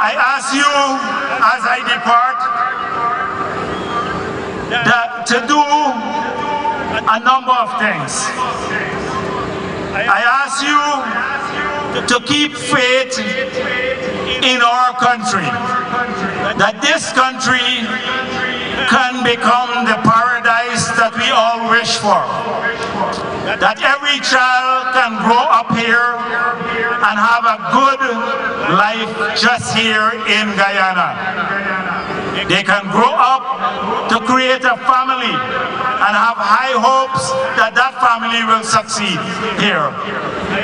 I ask you, as I depart, to do a number of things. I ask you to keep faith in our country, that this country can become the paradise that we all wish for, that every child can grow up here and have a good life just here in Guyana. They can grow up to create a family and have high hopes that that family will succeed here.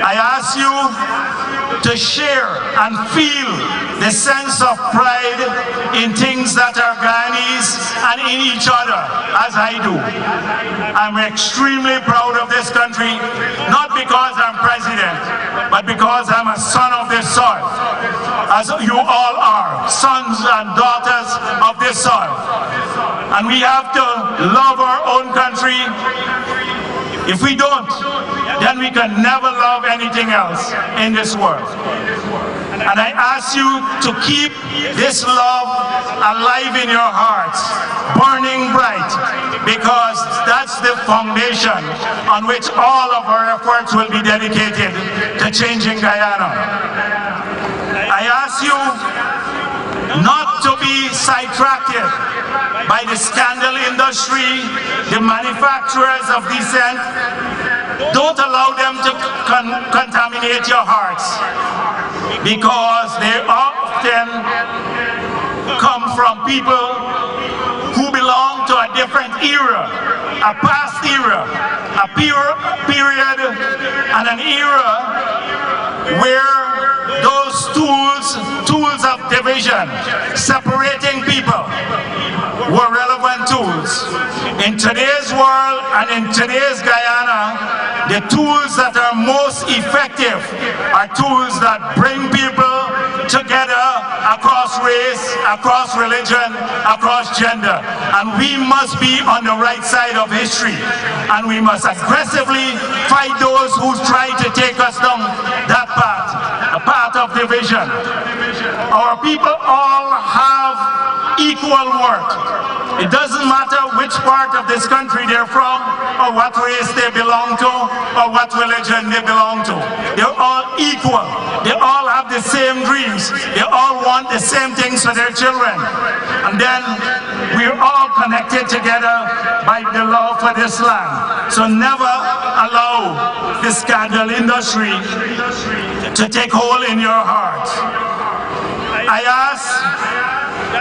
I ask you to share and feel the sense of pride in things that are Guyanese and in each other, as I do. I'm extremely proud of this country, not because I'm president, but because I'm a son of this soil, as you all are, sons and daughters of this soil. And we have to love our own country. If we don't, then we can never love anything else in this world. And I ask you to keep this love alive in your hearts, burning bright, because that's the foundation on which all of our efforts will be dedicated to changing Guyana. I ask you not to be sidetracked by the scandal industry, the manufacturers of dissent. Don't allow them to contaminate your hearts, because they often come from people who belong to a different era, a past era, a period and an era where those tools of division, separating people, were relevant tools. In today's world and in today's Guyana, the tools that are most effective are tools that bring people together across race, across religion, across gender. And we must be on the right side of history. And we must aggressively fight those who try to take us down that path, a path of division. Our people all have equal worth. It doesn't matter which part of this country they're from, or what race they belong to, or what religion they belong to. They're all equal. They all have the same dreams. They all want the same things for their children. And then we're all connected together by the love for this land. So never allow the scandal industry to take hold in your heart. I ask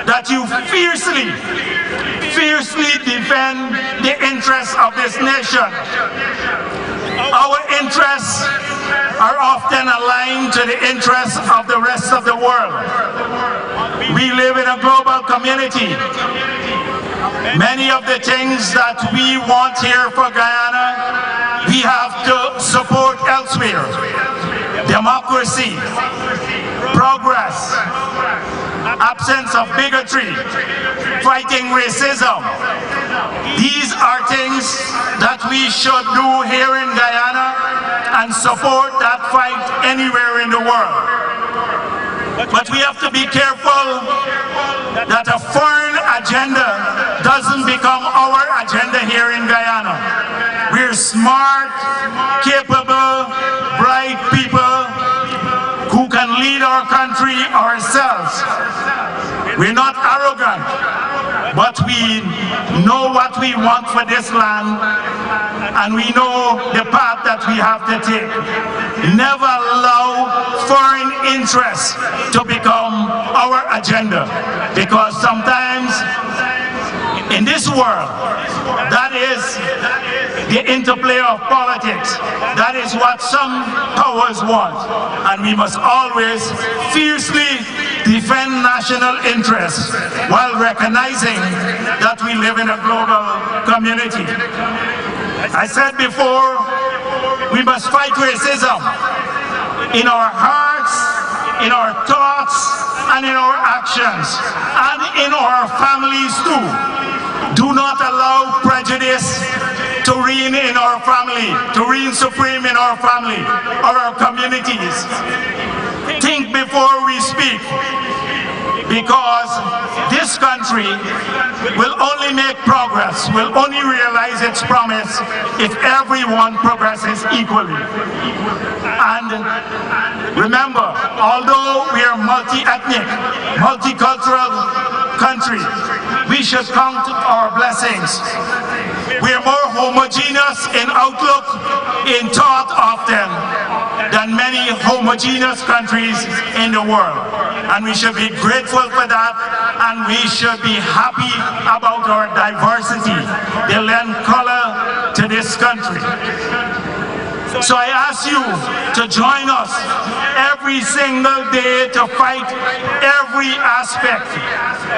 that you fiercely defend the interests of this nation. Our interests are often aligned to the interests of the rest of the world. We live in a global community. Many of the things that we want here for Guyana, we have to support elsewhere. Democracy, progress, absence of bigotry, fighting racism. These are things that we should do here in Guyana and support that fight anywhere in the world. But we have to be careful that a foreign agenda doesn't become our agenda here in Guyana. We're smart, capable, bright people who can lead our country ourselves. We're not arrogant, but we know what we want for this land, and we know the path that we have to take. Never allow foreign interests to become our agenda, because sometimes in this world, that is the interplay of politics. That is what some powers want. And we must always fiercely defend national interests while recognizing that we live in a global community. I said before, we must fight racism in our hearts, in our thoughts, and in our actions, and in our families too. Do not allow prejudice to reign in our family, to reign supreme in our family or our communities. Think before we speak. this country will only make progress, will only realize its promise if everyone progresses equally. And remember, although we are multi-ethnic, multicultural country, we should count our blessings. We are more homogeneous in outlook, in thought often, than many homogeneous countries in the world. And we should be grateful for that, and we should be happy about our diversity. They lend color to this country. So I ask you to join us every single day to fight every aspect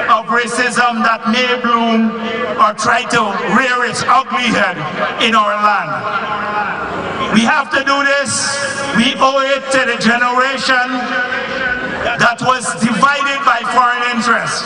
of racism that may bloom or try to rear its ugly head in our land. We have to do this. We owe it to the generation that was divided by foreign interests.